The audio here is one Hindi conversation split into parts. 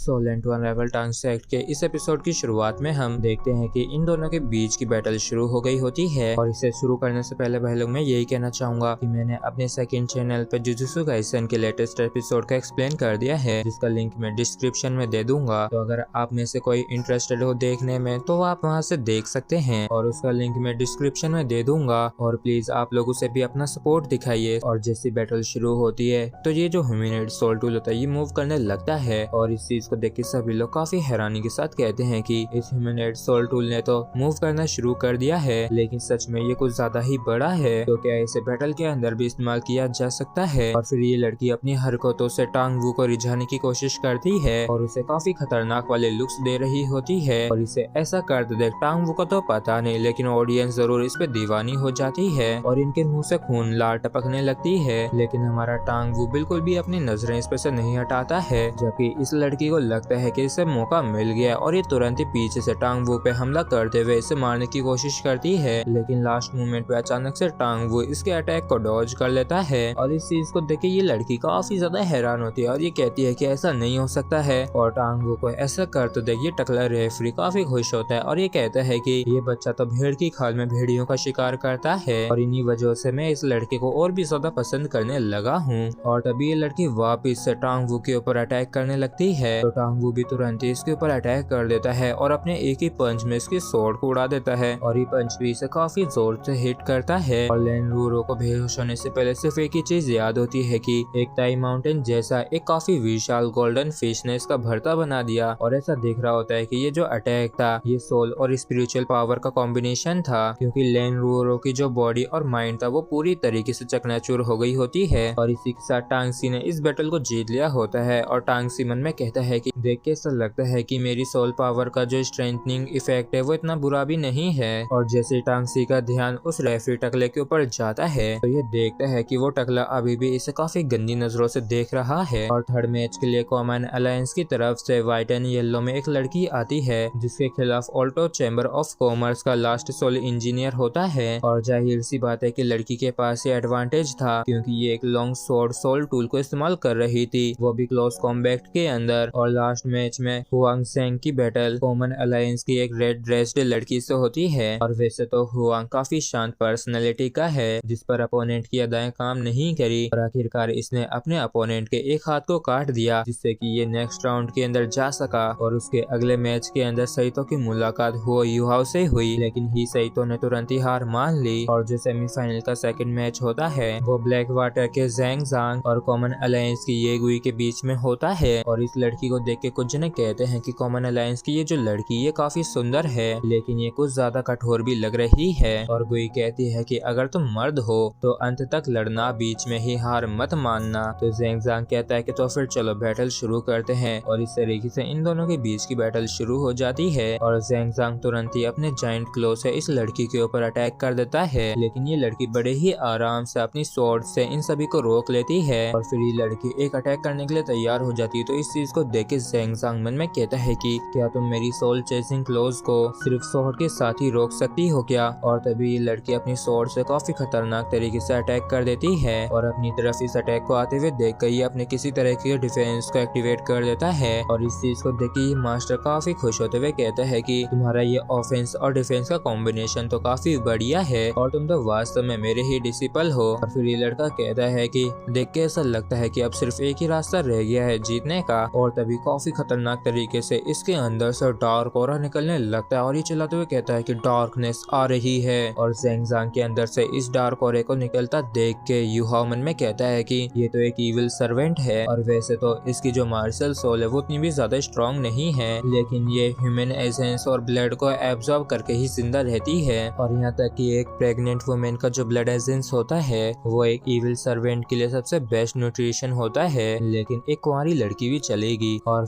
सोल एंड टू अनराइवल टांग सेक्ट के इस एपिसोड की शुरुआत में हम देखते हैं कि इन दोनों के बीच की बैटल शुरू हो गई होती है। और इसे शुरू करने से पहले भाई लोग मैं यही कहना चाहूंगा कि मैंने अपने सेकंड चैनल पे जुजुत्सु काइसेन के लेटेस्ट एपिसोड का एक्सप्लेन कर दिया है, जिसका लिंक मैं डिस्क्रिप्शन में दे दूंगा। तो अगर आप में से कोई इंटरेस्टेड हो देखने में तो आप वहाँ से देख सकते हैं, और उसका लिंक मैं डिस्क्रिप्शन में दे दूंगा। और प्लीज आप लोग उसे भी अपना सपोर्ट दिखाइए। और जैसी बैटल शुरू होती है तो ये जो ह्यूमनॉइड सोल टूल होता है ये मूव करने लगता है, और इस चीज को देख के सभी लोग काफी हैरानी के साथ कहते हैं कि इस ह्यूमनॉइड सोल टूल ने तो मूव करना शुरू कर दिया है, लेकिन सच में ये कुछ ज्यादा ही बड़ा है। तो क्या इसे बैटल के अंदर भी इस्तेमाल किया जा सकता है? और फिर ये लड़की अपनी हरकतों से टांग वू को रिझाने की कोशिश करती है और उसे काफी खतरनाक वाले लुक्स दे रही होती है। और इसे ऐसा करते देख टांग वू को तो पता नहीं, लेकिन ऑडियंस जरूर इस पे दीवानी हो जाती है और इनके मुंह से खून लार टपकने लगती है। लेकिन हमारा टांग वू बिल्कुल भी अपनी नजरें इस पे से नहीं हटाता है, जबकि इस लड़की को लगता है कि इसे मौका मिल गया और ये तुरंत ही पीछे से टांग वू पे हमला करते हुए इसे मारने की कोशिश करती है। लेकिन लास्ट मोमेंट पे अचानक से टांग वू इसके अटैक को डॉज कर लेता है। और इस चीज को देख के ये लड़की काफी ज्यादा हैरान होती है और ये कहती है कि ऐसा नहीं हो सकता है। और टांग वू को ऐसा कर तो देख ये टकला रेफरी काफी खुश होता है और ये कहता है कि ये बच्चा तो भेड़ की खाल में भेड़ियों का शिकार करता है, और इन्हीं वजह से मैं इस लड़के को और भी ज्यादा पसंद करने लगा हूँ। और तभी ये लड़की वापिस से टांग वू के ऊपर अटैक करने लगती है, तो टांग वू भी तुरंत ही इसके ऊपर अटैक कर देता है और अपने एक ही पंच में इसकी स्वॉर्ड को उड़ा देता है। और ये पंच भी इसे काफी जोर से हिट करता है। और लेन रूरो को बेहोश होने से पहले सिर्फ एक ही चीज याद होती है कि एक ताई माउंटेन जैसा एक काफी विशाल गोल्डन फिश ने इसका भरता बना दिया। और ऐसा दिख रहा होता है कि ये जो अटैक था ये सोल और स्पिरिचुअल पावर का कॉम्बिनेशन था, क्योंकि लेन रूरो की जो बॉडी और माइंड था वो पूरी तरीके से चकनाचूर हो गई होती है। और इसी के साथ टांगसी ने इस बैटल को जीत लिया होता है। और टांगसी मन में कहता है कि देख के ऐसा लगता है कि मेरी सोल पावर का जो स्ट्रेंथनिंग इफेक्ट है वो इतना बुरा भी नहीं है। और जैसे टांगसी का ध्यान उस रेफरी टकले के ऊपर जाता है तो ये देखता है कि वो टकला अभी भी इसे काफी गंदी नजरों से देख रहा है। और थर्ड मैच के लिए कॉमन अलायंस की तरफ से व्हाइट एंड येलो में एक लड़की आती है जिसके खिलाफ ऑल्टो चैम्बर ऑफ कॉमर्स का लास्ट सोल इंजीनियर होता है। और जाहिर सी बात है कि लड़की के पास ये एडवांटेज था, क्योंकि ये एक लॉन्ग स्वॉर्ड सोल टूल को इस्तेमाल कर रही थी, वो भी क्लोज कॉम्बैट के अंदर। और लास्ट मैच में हुआंग सेंग की बैटल कॉमन अलायंस की एक रेड ड्रेस्ड लड़की से होती है। और वैसे तो हुआंग काफी शांत पर्सनैलिटी का है, जिस पर अपोनेंट की अदाएं काम नहीं करी, और आखिरकार इसने अपने अपोनेंट के एक हाथ को काट दिया, जिससे कि ये नेक्स्ट राउंड के अंदर जा सका। और उसके अगले मैच के अंदर सईतो की मुलाकात हुओ युहाओ से हुई, लेकिन ही सईतो ने तुरंत ही हार मान ली। और जो सेमीफाइनल का सेकंड मैच होता है वो ब्लैक वाटर के ज़ैंग ज़ांग और कॉमन अलायंस की ये गुई के बीच में होता है। और इस लड़की को देख के कुछ जने कहते हैं कि कॉमन अलायंस की ये जो लड़की ये काफी सुंदर है, लेकिन ये कुछ ज्यादा कठोर भी लग रही है। और गुई कहती है कि अगर तुम मर्द हो तो अंत तक लड़ना, बीच में ही हार मत मानना। तो ज़ैंग ज़ांग कहता है कि तो फिर चलो बैटल शुरू करते हैं। और इस तरीके से इन दोनों के बीच की बैटल शुरू हो जाती है। और ज़ैंग ज़ांग तुरंत ही अपने जायंट क्लो से इस लड़की के ऊपर अटैक कर देता है, लेकिन ये लड़की बड़े ही आराम से अपनी स्वॉर्ड से इन सभी को रोक लेती है। और फिर ये लड़की एक अटैक करने के लिए तैयार हो जाती है। तो इस चीज को देख के ज़ैंग ज़ांग मन में कहता है कि क्या तुम मेरी सोल चेसिंग क्लोज को सिर्फ स्वॉर्ड के साथ ही रोक सकती हो क्या? और तभी ये लड़की अपनी स्वॉर्ड से काफी खतरनाक तरीके से अटैक कर देती है, और अपनी तरफ इस अटैक को आते हुए देख कर ये अपने किसी तरह के डिफेंस को एक्टिवेट कर देता है। और इस चीज को देख के ये मास्टर काफी खुश होते हुए कहता है कि तुम्हारा ये ऑफेंस और डिफेंस का कॉम्बिनेशन तो काफी बढ़िया है, और तुम तो वास्तव में मेरे ही डिसिपल हो। और फिर ये लड़का कहता है कि देख के ऐसा लगता है कि अब सिर्फ एक ही रास्ता रह गया है जीतने का। और तभी काफी खतरनाक तरीके से इसके अंदर से डार्क ऑरा निकलने लगता है, और ये चिल्लाते हुए कहता है कि डार्कनेस आ रही है। और ज़ैंग ज़ांग के अंदर से इस डार्क ऑरे को निकलता देख के युहाओ मन में कहता है कि ये तो एक इविल सर्वेंट है, और वैसे तो इसकी जो मार्शल सोल है वो उतनी भी ज्यादा स्ट्रॉन्ग नहीं है, लेकिन ये ह्यूमन एसेंस और ब्लड को एब्जॉर्ब करके ही जिंदा रहती है। और यहाँ तक कि एक प्रेग्नेंट वुमेन का जो ब्लड एसेंस होता है वो एक इविल सर्वेंट के लिए सबसे बेस्ट न्यूट्रिशन होता है, लेकिन एक कुंवारी लड़की भी चलेगी। और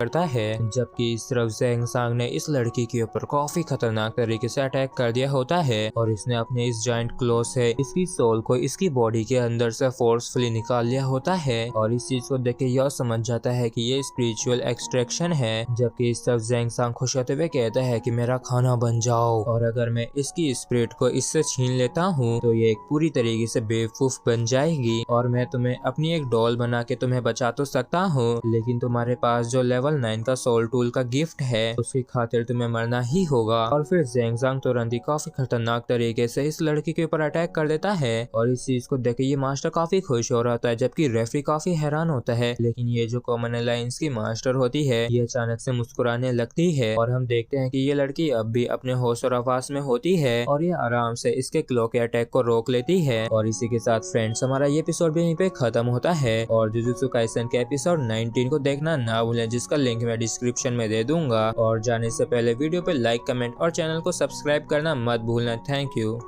करता है, जबकि इस तरफ ज़ेंग सांग ने इस लड़की के ऊपर काफी खतरनाक तरीके से अटैक कर दिया होता है और इसने अपने इस जायंट क्लो से इसकी सोल को इसकी बॉडी के अंदर से फोर्सफुली निकाल लिया होता है और इस चीज को देख के यह समझ जाता है कि ये स्पिरिचुअल एक्सट्रैक्शन है। जबकि इस तरफ ज़ेंग सांग खुश होते हुए कहता है कि मेरा खाना बन जाओ, और अगर मैं इसकी स्पिरिट को इससे छीन लेता हूँ तो ये एक पूरी तरीके से बेवकूफ बन जाएगी और मैं तुम्हें अपनी एक डॉल बना के तुम्हें बचा तो सकता हूँ, लेकिन तुम्हारे पास जो लेवल 9 का सोल टूल का गिफ्ट है उसकी खातिर तुम्हें मरना ही होगा। और फिर ज़ेंग सांग तुरंत ही काफी खतरनाक तरीके से इस लड़की के ऊपर अटैक कर देता है और इस चीज को देख के ये मास्टर काफी खुश हो रहा था, जबकि रेफरी काफी हैरान होता है। लेकिन ये जो कॉमन अलायंस की मास्टर होती है ये अचानक से मुस्कुराने लगती है और हम देखते हैं कि ये लड़की अब भी अपने होश और आवाज में होती है और ये आराम से इसके क्लो के अटैक को रोक लेती है। और इसी के साथ फ्रेंड्स हमारा ये एपिसोड भी यहीं पे खत्म होता है और जुजुत्सु काइसेन के एपिसोड 19 को देखना ना भूलें, जिसका लिंक मैं डिस्क्रिप्शन में दे दूंगा। और जाने से पहले वीडियो पे लाइक, कमेंट और चैनल को सब्सक्राइब करना मत भूलना। Thank you.